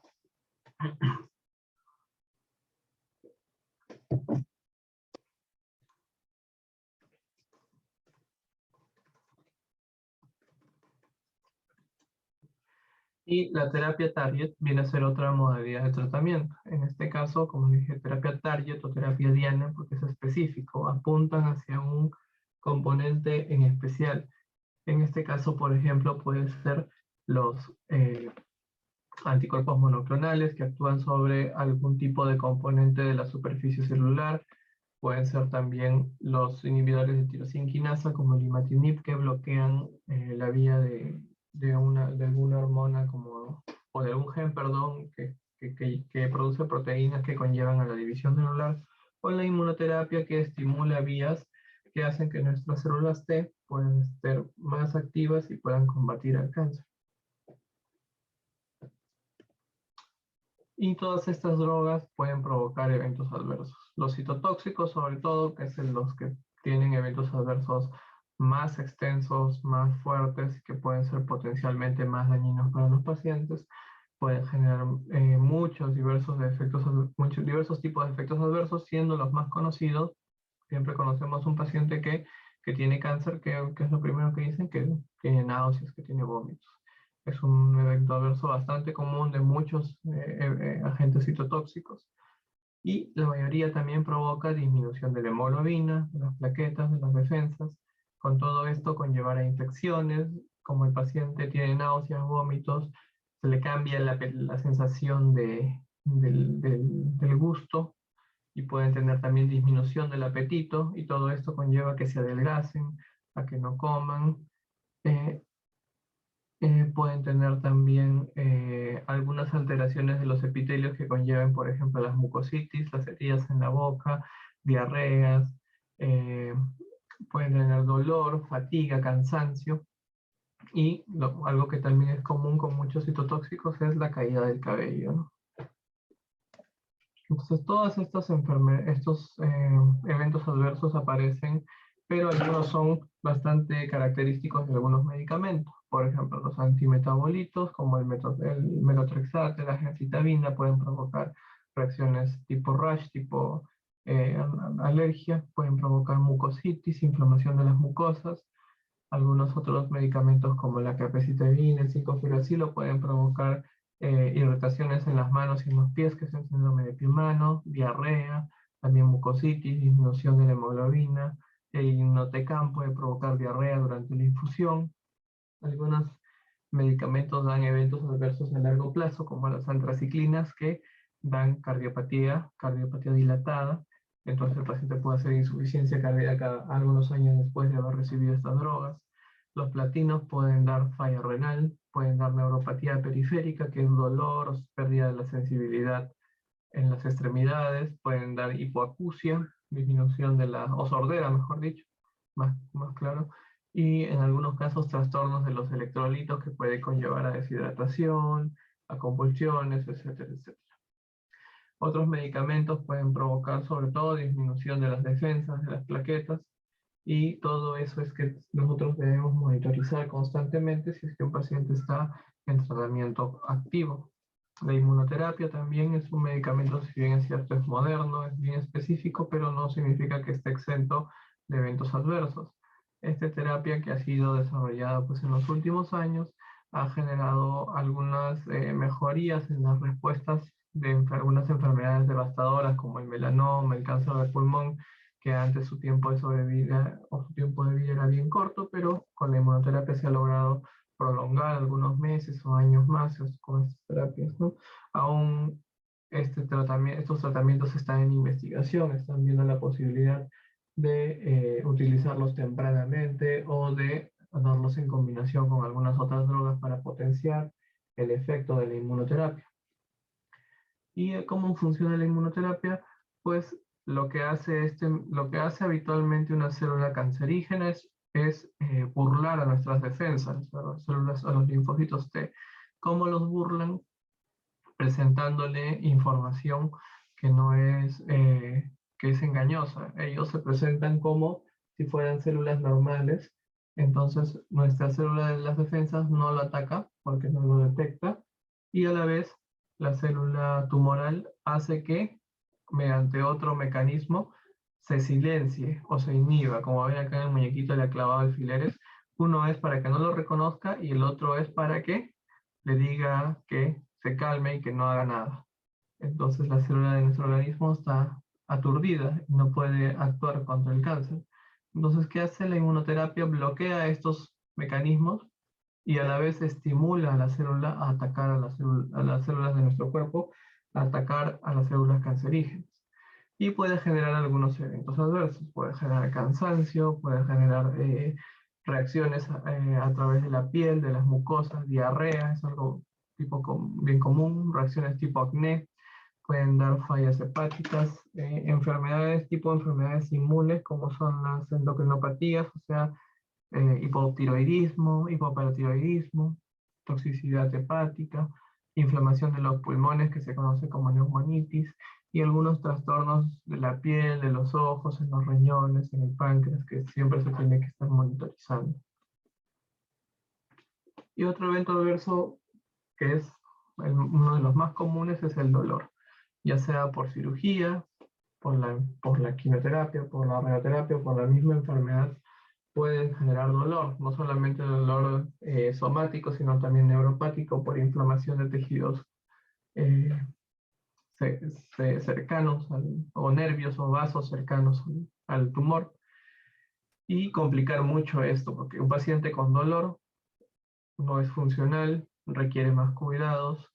Y la terapia target viene a ser otra modalidad de tratamiento. En este caso, como dije, terapia target o terapia diana, porque es específico, apuntan hacia un componente en especial. En este caso, por ejemplo, pueden ser los anticuerpos monoclonales que actúan sobre algún tipo de componente de la superficie celular. Pueden ser también los inhibidores de tirosina quinasa, como el imatinib, que bloquean la vía de alguna hormona o de algún gen, perdón, que produce proteínas que conllevan a la división celular, o la inmunoterapia, que estimula vías que hacen que nuestras células T puedan ser más activas y puedan combatir el cáncer. Y todas estas drogas pueden provocar eventos adversos. Los citotóxicos, sobre todo, que son los que tienen eventos adversos más extensos, más fuertes, que pueden ser potencialmente más dañinos para los pacientes, pueden generar muchos diversos tipos de efectos adversos, siendo los más conocidos. Siempre conocemos un paciente que tiene cáncer, que es lo primero que dicen, que tiene náuseas, que tiene vómitos. Es un evento adverso bastante común de muchos agentes citotóxicos. Y la mayoría también provoca disminución de la hemoglobina, de las plaquetas, de las defensas. Con todo esto conllevar a infecciones, como el paciente tiene náuseas, vómitos, se le cambia la sensación del gusto y pueden tener también disminución del apetito, y todo esto conlleva a que se adelgacen, a que no coman. Pueden tener también algunas alteraciones de los epitelios que conlleven, por ejemplo, las mucositis, las heridas en la boca, diarreas, pueden tener dolor, fatiga, cansancio, y algo que también es común con muchos citotóxicos es la caída del cabello, ¿no? Entonces, todos estos eventos adversos aparecen, pero algunos son bastante característicos de algunos medicamentos. Por ejemplo, los antimetabolitos, como el metotrexato, la gemcitabina, pueden provocar reacciones tipo rash, tipo alergia, pueden provocar mucositis, inflamación de las mucosas. Algunos otros medicamentos como la capecitabina, el 5-fluorouracilo, pueden provocar irritaciones en las manos y en los pies, que es el síndrome de pie-mano, diarrea, también mucositis, disminución de la hemoglobina. El Irinotecan puede provocar diarrea durante la infusión. Algunos medicamentos dan eventos adversos a largo plazo, como las antraciclinas, que dan cardiopatía dilatada. Entonces el paciente puede hacer insuficiencia cardíaca algunos años después de haber recibido estas drogas. Los platinos pueden dar falla renal, pueden dar neuropatía periférica, que es dolor, pérdida de la sensibilidad en las extremidades, pueden dar hipoacusia, disminución de la, o sordera, mejor dicho, más claro, y en algunos casos trastornos de los electrolitos que puede conllevar a deshidratación, a convulsiones, etcétera, etcétera. Otros medicamentos pueden provocar sobre todo disminución de las defensas, de las plaquetas, y todo eso es que nosotros debemos monitorizar constantemente si es que un paciente está en tratamiento activo. La inmunoterapia también es un medicamento, si bien es cierto, es moderno, es bien específico, pero no significa que esté exento de eventos adversos. Esta terapia que ha sido desarrollada pues, en los últimos años ha generado algunas mejorías en las respuestas de algunas enfermedades devastadoras como el melanoma, el cáncer de pulmón, que antes su tiempo de sobrevida o su tiempo de vida era bien corto, pero con la inmunoterapia se ha logrado prolongar algunos meses o años más con estas terapias, ¿no? Aún estos tratamientos están en investigación, están viendo la posibilidad de utilizarlos tempranamente o de darlos en combinación con algunas otras drogas para potenciar el efecto de la inmunoterapia. ¿Y cómo funciona la inmunoterapia? Pues lo que hace habitualmente una célula cancerígena es burlar a nuestras defensas, a las células, a los linfocitos T. ¿Cómo los burlan? Presentándole información que no es, que es engañosa. Ellos se presentan como si fueran células normales, entonces nuestra célula de las defensas no lo ataca porque no lo detecta, y a la vez la célula tumoral hace que, mediante otro mecanismo, se silencie o se inhiba. Como ven acá en el muñequito le ha clavado alfileres. Uno es para que no lo reconozca y el otro es para que le diga que se calme y que no haga nada. Entonces la célula de nuestro organismo está aturdida y no puede actuar contra el cáncer. Entonces, ¿qué hace la inmunoterapia? Bloquea estos mecanismos y a la vez estimula a la célula a atacar a las células de nuestro cuerpo, a atacar a las células cancerígenas. Y puede generar algunos eventos adversos, puede generar cansancio, puede generar reacciones a través de la piel, de las mucosas, diarrea, es algo bien común, reacciones tipo acné, pueden dar fallas hepáticas, enfermedades tipo enfermedades inmunes como son las endocrinopatías, o sea, hipotiroidismo, hipoparatiroidismo, toxicidad hepática, inflamación de los pulmones que se conoce como neumonitis, y algunos trastornos de la piel, de los ojos, en los riñones, en el páncreas, que siempre se tiene que estar monitorizando. Y otro evento adverso que es uno de los más comunes es el dolor, ya sea por cirugía, por la quimioterapia, por la radioterapia, por la misma enfermedad, pueden generar dolor, no solamente dolor somático, sino también neuropático por inflamación de tejidos cercanos o nervios o vasos cercanos al tumor, y complicar mucho esto, porque un paciente con dolor no es funcional, requiere más cuidados,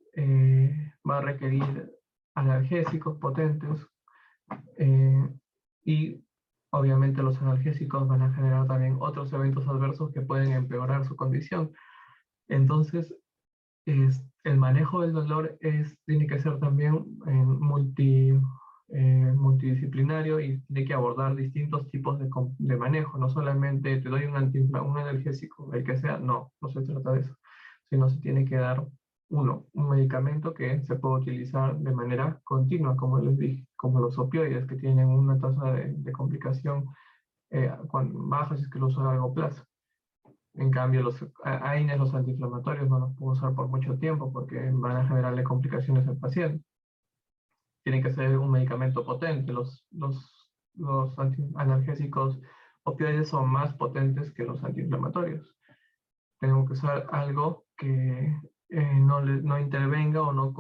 va a requerir analgésicos potentes, y obviamente los analgésicos van a generar también otros eventos adversos que pueden empeorar su condición. Entonces, el manejo del dolor tiene que ser también multidisciplinario, y tiene que abordar distintos tipos de manejo. No solamente te doy un analgésico, el que sea, no se trata de eso, sino se tiene que dar un medicamento que se puede utilizar de manera continua, como les dije, como los opioides, que tienen una tasa de complicación baja si es que lo uso a largo plazo. En cambio, los AINES, los antiinflamatorios, no los puedo usar por mucho tiempo porque van a generarle complicaciones al paciente. Tiene que ser un medicamento potente. Los analgésicos opioides son más potentes que los antiinflamatorios. Tenemos que usar algo que no intervenga o no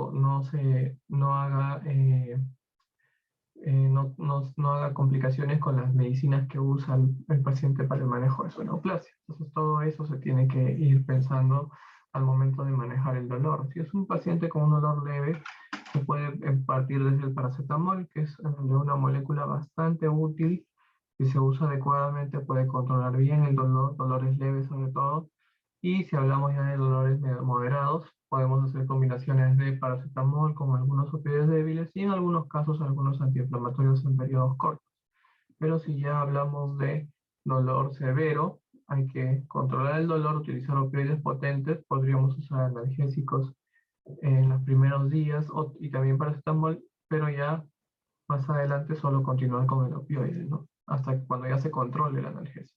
haga complicaciones con las medicinas que usa el paciente para el manejo de su neoplasia. Entonces todo eso se tiene que ir pensando al momento de manejar el dolor. Si es un paciente con un dolor leve, se puede partir desde el paracetamol, que es de una molécula bastante útil. Si se usa adecuadamente puede controlar bien el dolor, dolores leves sobre todo, Y si hablamos ya de dolores moderados, podemos hacer combinaciones de paracetamol con algunos opioides débiles y en algunos casos algunos antiinflamatorios en periodos cortos. Pero si ya hablamos de dolor severo, hay que controlar el dolor, utilizar opioides potentes, podríamos usar analgésicos en los primeros días y también paracetamol, pero ya más adelante solo continuar con el opioide, ¿no? Hasta cuando ya se controle el analgésico.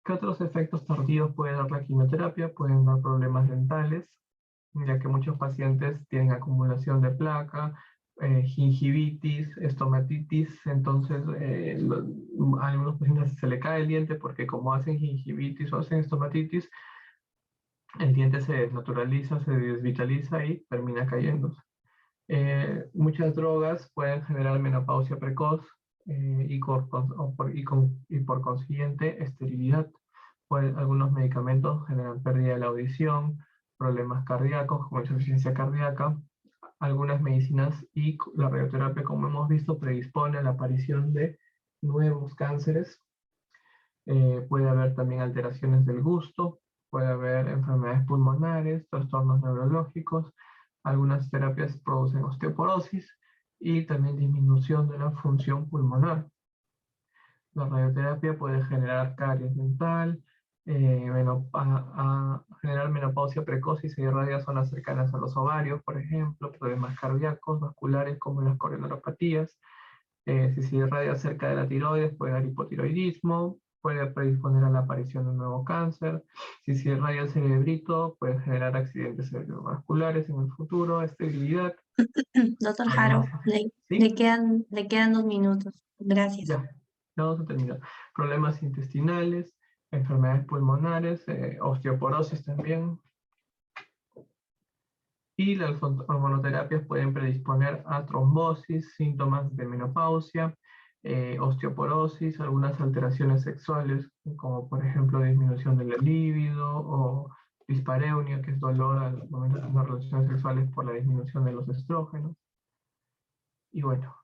¿Qué otros efectos tardíos puede dar la quimioterapia? Pueden dar problemas dentales, ya que muchos pacientes tienen acumulación de placa, gingivitis, estomatitis, entonces a algunos pacientes se le cae el diente porque como hacen gingivitis o hacen estomatitis, el diente se desnaturaliza, se desvitaliza y termina cayéndose. Muchas drogas pueden generar menopausia precoz y por consiguiente esterilidad. Algunos medicamentos generan pérdida de la audición, problemas cardíacos como insuficiencia cardíaca. Algunas medicinas y la radioterapia, como hemos visto, predispone a la aparición de nuevos cánceres. Puede haber también alteraciones del gusto, puede haber enfermedades pulmonares, trastornos neurológicos. Algunas terapias producen osteoporosis y también disminución de la función pulmonar. La radioterapia puede generar caries dental, generar menopausia precoz si se irradia zonas cercanas a los ovarios, por ejemplo, problemas cardíacos, vasculares como las coronariopatía. Si se irradia cerca de la tiroides puede dar hipotiroidismo, puede predisponer a la aparición de un nuevo cáncer. Si se irradia el cerebrito, puede generar accidentes cerebrovasculares en el futuro, esterilidad. Doctor Jaro, ¿Sí? le quedan 2 minutos. Gracias. Ya, vamos a terminar. Problemas intestinales, enfermedades pulmonares, osteoporosis también. Y las hormonoterapias pueden predisponer a trombosis, síntomas de menopausia, osteoporosis, algunas alteraciones sexuales, como por ejemplo disminución de la libido o dispareunia, que es dolor al momento de tener relaciones sexuales por la disminución de los estrógenos. Y bueno,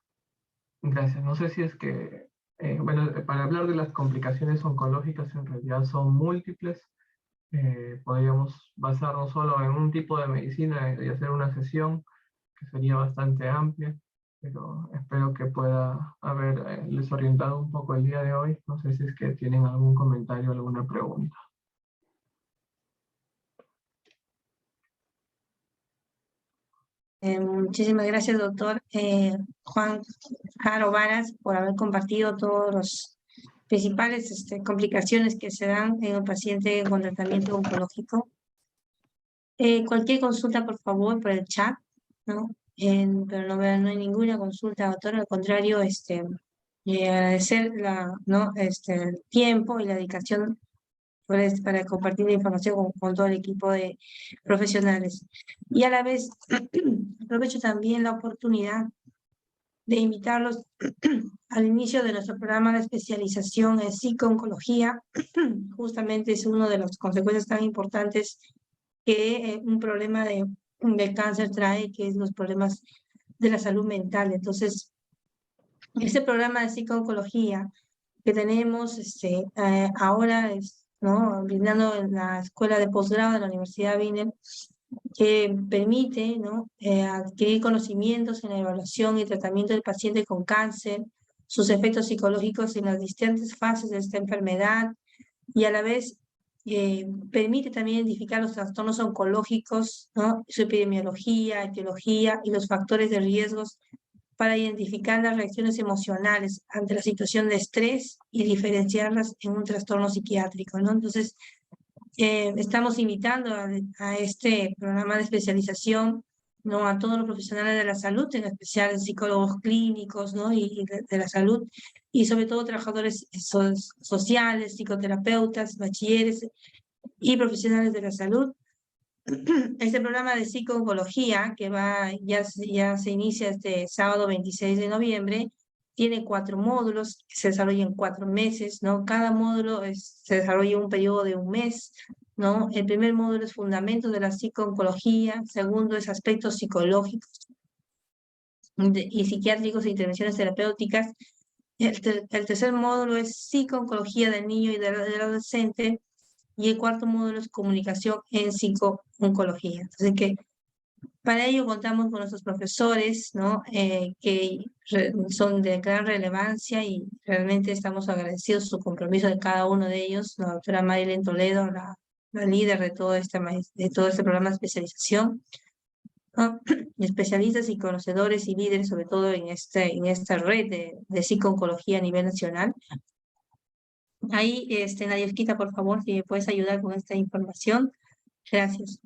gracias. No sé si es que, bueno, para hablar de las complicaciones oncológicas en realidad son múltiples. Podríamos basarnos solo en un tipo de medicina y hacer una sesión que sería bastante amplia, pero espero que pueda haberles orientado un poco el día de hoy. No sé si es que tienen algún comentario, alguna pregunta. Muchísimas gracias, doctor Juan Jaro Varas, por haber compartido todos los principales complicaciones que se dan en un paciente con tratamiento oncológico. Cualquier consulta, por favor, por el chat, ¿no? Pero no hay ninguna consulta, doctor. Al contrario, agradecer el tiempo y la dedicación para compartir la información con todo el equipo de profesionales. Y a la vez, aprovecho también la oportunidad de invitarlos al inicio de nuestro programa de especialización en psico-oncología. Justamente es uno de las consecuencias tan importantes que un problema de cáncer trae, que es los problemas de la salud mental. Entonces, este programa de psico-oncología que tenemos ahora, ¿no? Brindando en la escuela de posgrado de la Universidad Wiener, que permite, ¿no? Adquirir conocimientos en la evaluación y tratamiento del paciente con cáncer, sus efectos psicológicos en las distintas fases de esta enfermedad, y a la vez permite también identificar los trastornos oncológicos, ¿no? Su epidemiología, etiología y los factores de riesgos para identificar las reacciones emocionales ante la situación de estrés y diferenciarlas en un trastorno psiquiátrico, ¿no? Entonces, estamos invitando a este programa de especialización, ¿no? A todos los profesionales de la salud, en especial psicólogos clínicos, ¿no? Y de la salud, y sobre todo trabajadores sociales, psicoterapeutas, bachilleres y profesionales de la salud. Este programa de psico-oncología, que ya se inicia este sábado 26 de noviembre, tiene 4 módulos que se desarrollan en 4 meses, ¿no? Cada módulo se desarrolla en un periodo de 1 mes, ¿no? El primer módulo es Fundamentos de la psico-oncología, segundo es Aspectos psicológicos y psiquiátricos e intervenciones terapéuticas. El tercer módulo es Psico-oncología del niño y del adolescente, y el cuarto módulo es comunicación en psico-oncología. Entonces, que para ello contamos con nuestros profesores, ¿no? Que son de gran relevancia y realmente estamos agradecidos su compromiso de cada uno de ellos. La doctora Marilyn Toledo, la líder de todo de todo este programa de especialización, ¿no? Especialistas y conocedores y líderes, sobre todo en esta red de psico-oncología a nivel nacional. Ahí, Nadiefquita, por favor, si me puedes ayudar con esta información. Gracias.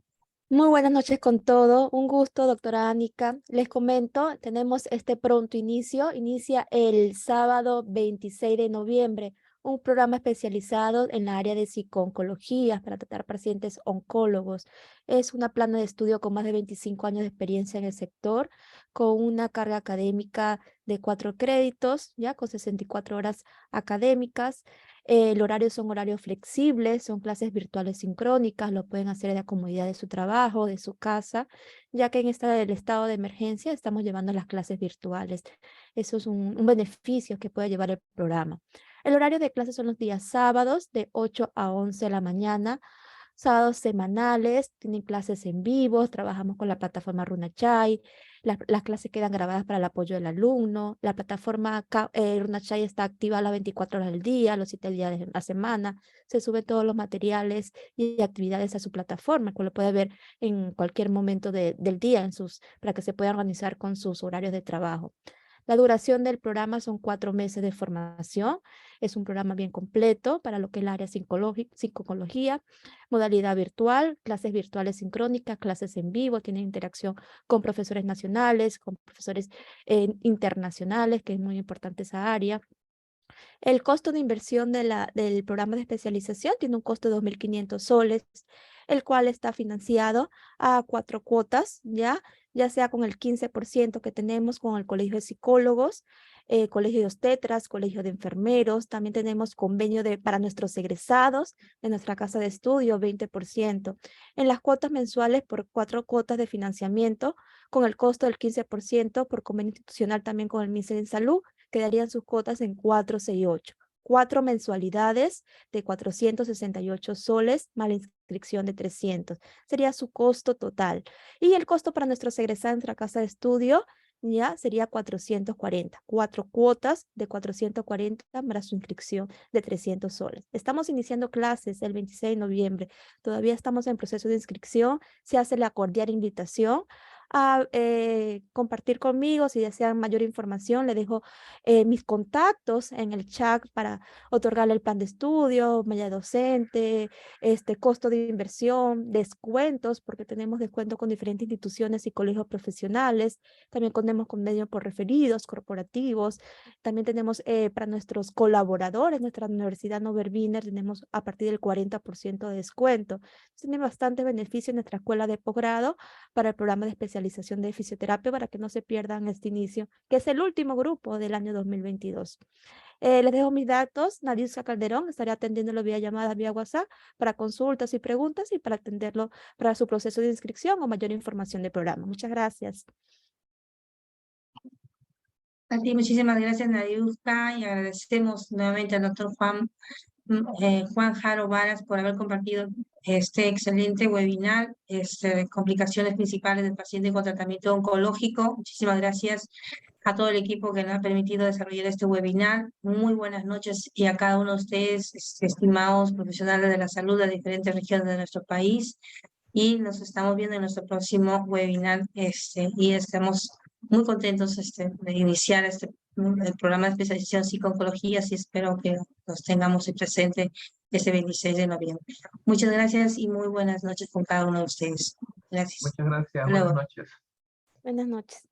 Muy buenas noches con todo. Un gusto, doctora Ánica. Les comento, tenemos este pronto inicio. Inicia el sábado 26 de noviembre un programa especializado en la área de psico-oncología para tratar pacientes oncólogos. Es una plana de estudio con más de 25 años de experiencia en el sector, con una carga académica de 4 créditos, ya con 64 horas académicas. El horario son horarios flexibles, son clases virtuales sincrónicas, lo pueden hacer de la comodidad de su trabajo, de su casa, ya que en el estado de emergencia estamos llevando las clases virtuales. Eso es un beneficio que puede llevar el programa. El horario de clases son los días sábados de 8 a 11 de la mañana, sábados semanales, tienen clases en vivo, trabajamos con la plataforma RunaChai, las clases quedan grabadas para el apoyo del alumno, la plataforma RunaChai está activa a las 24 horas del día, los 7 días de la semana, se suben todos los materiales y actividades a su plataforma, que lo puede ver en cualquier momento del día para que se pueda organizar con sus horarios de trabajo. La duración del programa son 4 meses de formación. Es un programa bien completo para lo que es el área psico-oncología, modalidad virtual, clases virtuales sincrónicas, clases en vivo, tiene interacción con profesores nacionales, con profesores internacionales, que es muy importante esa área. El costo de inversión del programa de especialización tiene un costo de 2.500 soles, el cual está financiado a 4 cuotas, ya sea con el 15% que tenemos con el Colegio de Psicólogos, Colegio de Obstetras, Colegio de Enfermeros, también tenemos convenio para nuestros egresados de nuestra casa de estudio, 20%. En las cuotas mensuales por 4 cuotas de financiamiento, con el costo del 15% por convenio institucional también con el Ministerio de Salud, quedarían sus cuotas en 468. 4 mensualidades de 468 soles, más la inscripción de 300. Sería su costo total. Y el costo para nuestros egresados en nuestra casa de estudio ya sería 440. 4 cuotas de 440 más su inscripción de 300 soles. Estamos iniciando clases el 26 de noviembre. Todavía estamos en proceso de inscripción. Se hace la cordial invitación a compartir conmigo. Si desean mayor información, le dejo mis contactos en el chat para otorgarle el plan de estudio, malla docente, costo de inversión, descuentos, porque tenemos descuento con diferentes instituciones y colegios profesionales. También tenemos convenio por referidos corporativos. También tenemos para nuestros colaboradores, nuestra Universidad Noverviner, tenemos a partir del 40% de descuento. Tiene bastante beneficio en nuestra escuela de posgrado para el programa de especialización de fisioterapia, para que no se pierdan este inicio, que es el último grupo del año 2022. Les dejo mis datos. Nadiuska Calderón, estaré atendiéndolo vía llamada, vía WhatsApp, para consultas y preguntas y para atenderlo para su proceso de inscripción o mayor información del programa. Muchas gracias. A ti, muchísimas gracias, Nadiuska, y agradecemos nuevamente al doctor Juan Jaro Varas por haber compartido este excelente webinar, complicaciones principales del paciente con tratamiento oncológico. Muchísimas gracias a todo el equipo que nos ha permitido desarrollar este webinar. Muy buenas noches y a cada uno de ustedes, estimados profesionales de la salud de diferentes regiones de nuestro país. Y nos estamos viendo en nuestro próximo webinar y estamos muy contentos de iniciar el programa de especialización en psico-oncología, y espero que los tengamos presente este 26 de noviembre. Muchas gracias y muy buenas noches con cada uno de ustedes. Gracias. Muchas gracias. Hasta luego. Buenas noches. Buenas noches.